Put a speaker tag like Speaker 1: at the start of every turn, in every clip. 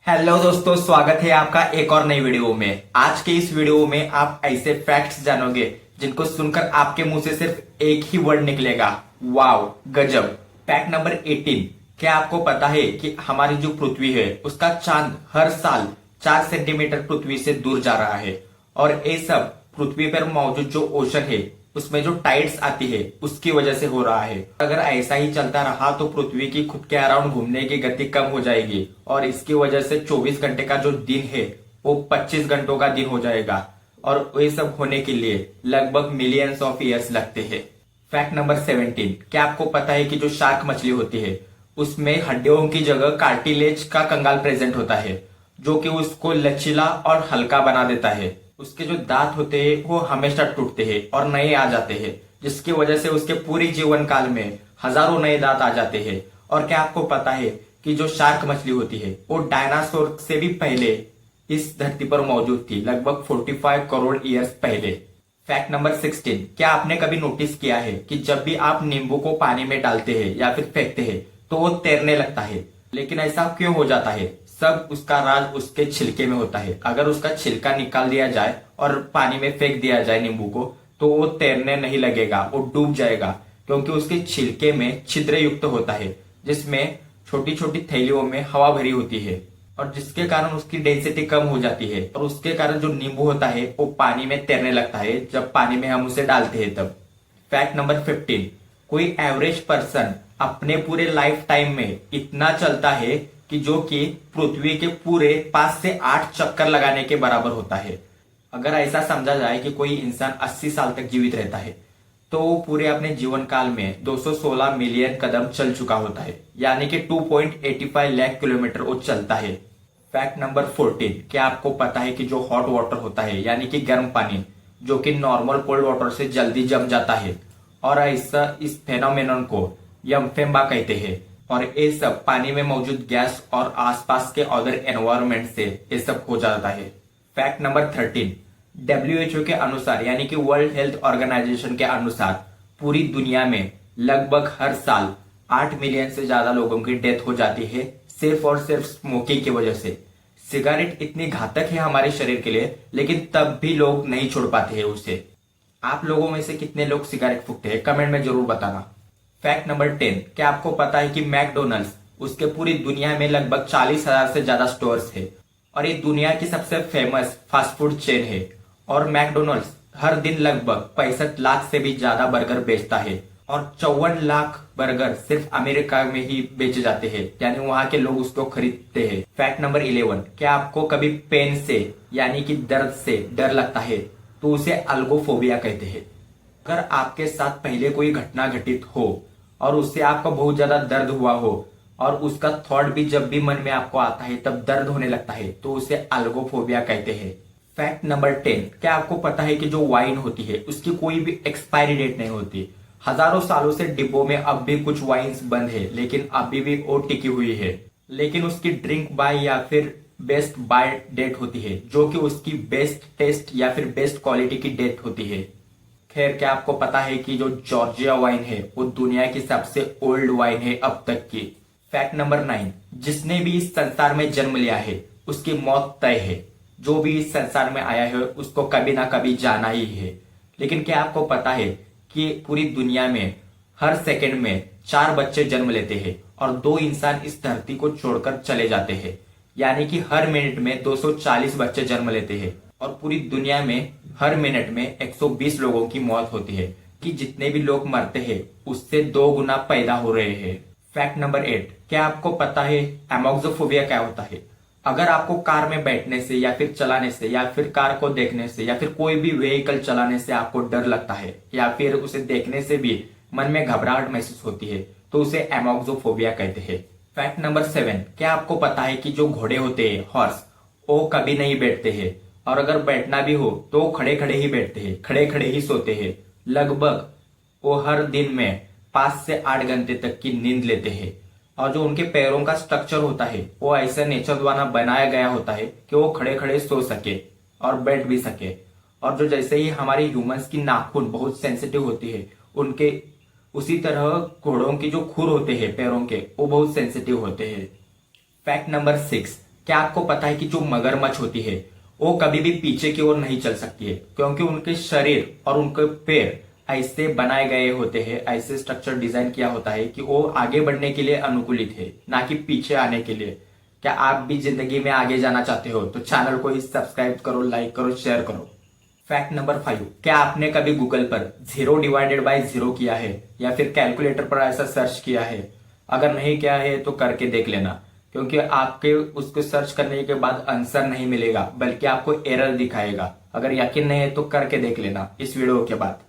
Speaker 1: Hello दोस्तों, स्वागत है आपका एक और नई वीडियो में। आज के इस वीडियो में आप ऐसे फैक्ट्स जानोगे जिनको सुनकर आपके मुंह से सिर्फ एक ही वर्ड निकलेगा, वाव, गजब। Fact number 18। क्या आपको पता है कि हमारी जो पृथ्वी है उसका चांद हर साल 4 सेंटीमीटर पृथ्वी से दूर जा रहा है। और ये सब पृथ्वी पर मौजूद जो ओशन है उसमें जो टाइड्स आती है उसकी वजह से हो रहा है। अगर ऐसा ही चलता रहा तो पृथ्वी की खुद के अराउंड घूमने की गति कम हो जाएगी और इसकी वजह से 24 घंटे का जो दिन है वो 25 घंटों का दिन हो जाएगा। और ये सब होने के लिए लगभग मिलियंस ऑफ ईयर्स लगते हैं। Fact number 17। क्या आपको पता है कि जो शार्क मछली होती है उसमें हड्डियों की जगह कार्टिलेज का कंगाल प्रेजेंट होता है, जो कि उसको लचीला और हल्का बना देता है। उसके जो दांत होते हैं वो हमेशा टूटते हैं और नए आ जाते हैं, जिसकी वजह से उसके पूरी जीवन काल में हजारों नए दांत आ जाते हैं। और क्या आपको पता है कि जो शार्क मछली होती है वो डायनासोर से भी पहले इस धरती पर मौजूद थी, लगभग 45 करोड़ ईयर्स पहले। Fact number 16। क्या आपने कभी नोटिस किया है कि जब भी आप नींबू को पानी में डालते हैं या फिर फेंकते हैं तो वो तैरने लगता है, लेकिन ऐसा क्यों हो जाता है? सब उसका राज उसके छिलके में होता है। अगर उसका छिलका निकाल दिया जाए और पानी में फेंक दिया जाए नींबू को, तो वो तैरने नहीं लगेगा, वो डूब जाएगा, क्योंकि उसके छिलके में छिद्र युक्त होता है जिसमें छोटी छोटी थैलियों में हवा भरी होती है, और जिसके कारण उसकी डेंसिटी कम हो जाती है और उसके कारण जो नींबू होता है वो पानी में तैरने लगता है जब पानी में हम उसे डालते हैं तब। Fact number 15। कोई एवरेज पर्सन अपने पूरे लाइफ टाइम में इतना चलता है कि जो कि पृथ्वी के पूरे 5 से 8 चक्कर लगाने के बराबर होता है। अगर ऐसा समझा जाए कि कोई इंसान 80 साल तक जीवित रहता है तो वो पूरे अपने जीवन काल में 216 मिलियन कदम चल चुका होता है, यानी कि 2.85 लाख किलोमीटर वो चलता है। Fact number 14। क्या आपको पता है कि जो हॉट वाटर होता है यानी कि गर्म पानी, जो कि नॉर्मल कोल्ड वाटर से जल्दी जम जाता है, और ऐसा इस फेनोमेनन को यमफेम्बा कहते हैं। और ये सब पानी में मौजूद गैस और आसपास के अदर एनवायरमेंट से ये सब हो जाता है। Fact number 13। WHO के अनुसार यानी कि वर्ल्ड हेल्थ ऑर्गेनाइजेशन के अनुसार पूरी दुनिया में लगभग हर साल 8 मिलियन से ज्यादा लोगों की डेथ हो जाती है सिर्फ और सिर्फ स्मोकिंग की वजह से। सिगरेट इतनी घातक है हमारे शरीर के लिए, लेकिन तब भी लोग नहीं छोड़ पाते हैं उसे। आप लोगों में से कितने लोग सिगरेट फूकते हैं कमेंट में जरूर बताना। Fact number 10। क्या आपको पता है कि मैकडोनल्ड्स उसके पूरी दुनिया में लगभग 40,000 से ज्यादा स्टोर्स है और ये दुनिया की सबसे फेमस फास्ट फूड चेन है। और मैकडोनल्ड्स हर दिन लगभग 65 लाख से भी ज्यादा बर्गर बेचता है और 54 लाख बर्गर सिर्फ अमेरिका में ही बेचे जाते हैं, यानी वहां के लोग उसको खरीदते हैं। Fact number 11। क्या आपको कभी पेन से यानी कि दर्द से डर लगता है तो उसे अल्गोफोबिया कहते हैं। अगर आपके साथ पहले कोई घटना घटित हो और उससे आपको बहुत ज्यादा दर्द हुआ हो और उसका थॉट भी जब भी मन में आपको आता है तब दर्द होने लगता है तो उसे अल्गोफोबिया कहते हैं। Fact number 10। क्या आपको पता है कि जो वाइन होती है उसकी कोई भी एक्सपायरी डेट नहीं होती। हजारों सालों से डिब्बों में अब भी कुछ वाइन्स बंद है, लेकिन अभी भी वो टिकी हुई है, लेकिन उसकी ड्रिंक बाय या फिर बेस्ट बाय डेट होती है, जो कि उसकी बेस्ट टेस्ट या फिर बेस्ट क्वालिटी की डेट होती है। खैर, क्या आपको पता है कि जो जॉर्जिया वाइन है वो दुनिया की सबसे ओल्ड वाइन है अब तक की। Fact number 9। जिसने भी इस संसार में जन्म लिया है उसकी मौत तय है। जो भी इस संसार में आया है उसको कभी ना कभी जाना ही है। लेकिन क्या आपको पता है कि पूरी दुनिया में हर सेकंड में 4 बच्चे जन्म लेते हैं और 2 इंसान इस धरती को छोड़कर चले जाते हैं, यानी कि हर मिनट में 240 बच्चे जन्म लेते हैं और पूरी दुनिया में हर मिनट में 120 लोगों की मौत होती है, कि जितने भी लोग मरते हैं उससे 2 गुना पैदा हो रहे हैं। Fact number 8। क्या आपको पता है एमोक्सोफोबिया क्या होता है? अगर आपको कार में बैठने से या फिर चलाने से या फिर कार को देखने से या फिर कोई भी व्हीकल चलाने से आपको डर लगता है या फिर उसे देखने से भी मन में घबराहट महसूस होती है तो उसे एमोक्सोफोबिया कहते हैं। Fact number 7। क्या आपको पता है कि जो घोड़े होते हैं हॉर्स, वो कभी नहीं बैठते हैं और अगर बैठना भी हो तो खड़े खड़े ही बैठते हैं, खड़े खड़े ही सोते हैं। लगभग वो हर दिन में 5 से 8 घंटे तक की नींद लेते हैं और जो उनके पैरों का स्ट्रक्चर होता है वो ऐसा नेचर द्वारा बनाया गया होता है कि वो खड़े खड़े सो सके और बैठ भी सके। और जो जैसे ही हमारे ह्यूमंस की नाखून बहुत सेंसिटिव होती है उनके उसी तरह घोड़ों की जो खुर होते हैं पैरों के वो बहुत सेंसिटिव होते हैं। Fact number 6। क्या आपको पता है कि जो मगरमच्छ होती है वो कभी भी पीछे की ओर नहीं चल सकती है, क्योंकि उनके शरीर और उनके पैर ऐसे बनाए गए होते हैं, ऐसे स्ट्रक्चर डिजाइन किया होता है कि वो आगे बढ़ने के लिए अनुकूलित है, ना कि पीछे आने के लिए। क्या आप भी जिंदगी में आगे जाना चाहते हो तो चैनल को ही सब्सक्राइब करो, लाइक करो, शेयर करो। फैक्ट नंबर 5, क्या आपने कभी गूगल पर 0 ÷ 0 किया है या फिर कैलकुलेटर पर ऐसा सर्च किया है? अगर नहीं किया है तो करके देख लेना, क्योंकि आपके उसको सर्च करने के बाद आंसर नहीं मिलेगा बल्कि आपको एरर दिखाएगा। अगर यकीन नहीं है तो करके देख लेना इस वीडियो के बाद।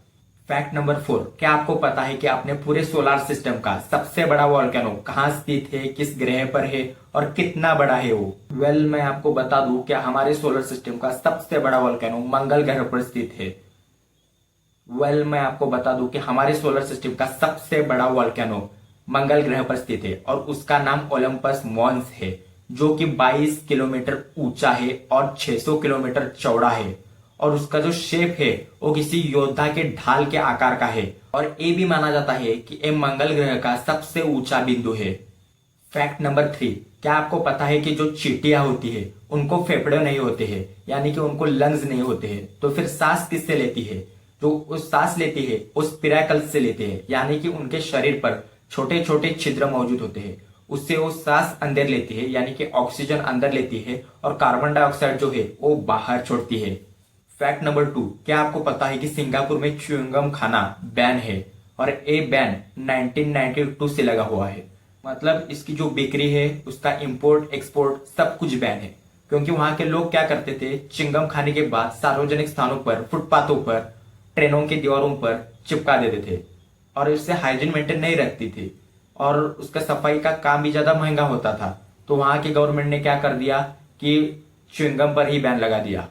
Speaker 1: फैक्ट नंबर 4, क्या आपको पता है कि अपने पूरे सोलर सिस्टम का सबसे बड़ा वोल्केनो कहाँ स्थित है, किस ग्रह पर है और कितना बड़ा है वो? मैं आपको बता दूं कि हमारे सोलर सिस्टम का सबसे बड़ा वोल्केनो मंगल ग्रह पर स्थित है। मैं आपको बता दूं कि हमारे सोलर सिस्टम का सबसे बड़ा वोल्केनो मंगल ग्रह पर स्थित है और उसका नाम ओलंपस मॉन्स है, जो कि 22 किलोमीटर ऊंचा है और 600 किलोमीटर चौड़ा है। और उसका जो शेप है वो किसी योद्धा के ढाल के आकार का है और ये भी माना जाता है कि ये मंगल ग्रह का सबसे ऊंचा बिंदु है। फैक्ट नंबर 3, क्या आपको पता है कि जो चींटियां होती है उनको फेफड़े नहीं होते हैं, यानी कि उनको लंग्स नहीं होते हैं, तो फिर सांस किससे लेती है? जो उस सांस लेती है उस स्पिरेकल्स से लेते हैं, यानी कि उनके शरीर पर छोटे छोटे छिद्र मौजूद होते हैं, उससे वो सांस अंदर लेती है, यानी कि ऑक्सीजन अंदर लेती है और कार्बन डाइऑक्साइड जो है वो बाहर छोड़ती है। फैक्ट नंबर 2, क्या आपको पता है कि सिंगापुर में च्युइंगम खाना बैन है और ये बैन 1992 से लगा हुआ है। मतलब इसकी जो बिक्री है, उसका इंपोर्ट एक्सपोर्ट सब कुछ बैन है, क्योंकि वहां के लोग क्या करते थे, चिंगम खाने के बाद सार्वजनिक स्थानों पर, फुटपाथों पर, ट्रेनों की दीवारों पर चिपका देते थे और इससे हाइजीन मेंटेन नहीं रखती थी और उसका सफाई का काम भी ज्यादा महंगा होता था। तो वहां की गवर्नमेंट ने क्या कर दिया कि च्युइंगम पर ही बैन लगा दिया।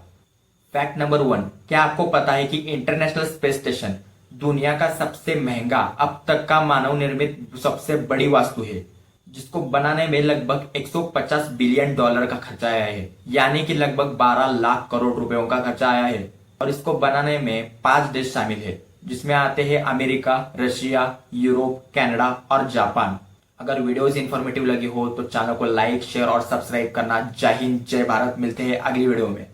Speaker 1: फैक्ट नंबर 1, क्या आपको पता है कि इंटरनेशनल स्पेस स्टेशन दुनिया का सबसे महंगा, अब तक का मानव निर्मित सबसे बड़ी वास्तु है, जिसको बनाने में लगभग 150 बिलियन डॉलर का खर्चा आया है, यानी कि लगभग 12 लाख करोड़ रुपयों का खर्चा आया है। और इसको बनाने में 5 देश शामिल है, जिसमें आते हैं अमेरिका, रशिया, यूरोप, कनाडा और जापान। अगर वीडियोस इंफॉर्मेटिव लगी हो तो चैनल को लाइक, शेयर और सब्सक्राइब करना। जय हिंद, जय भारत। मिलते हैं अगली वीडियो में।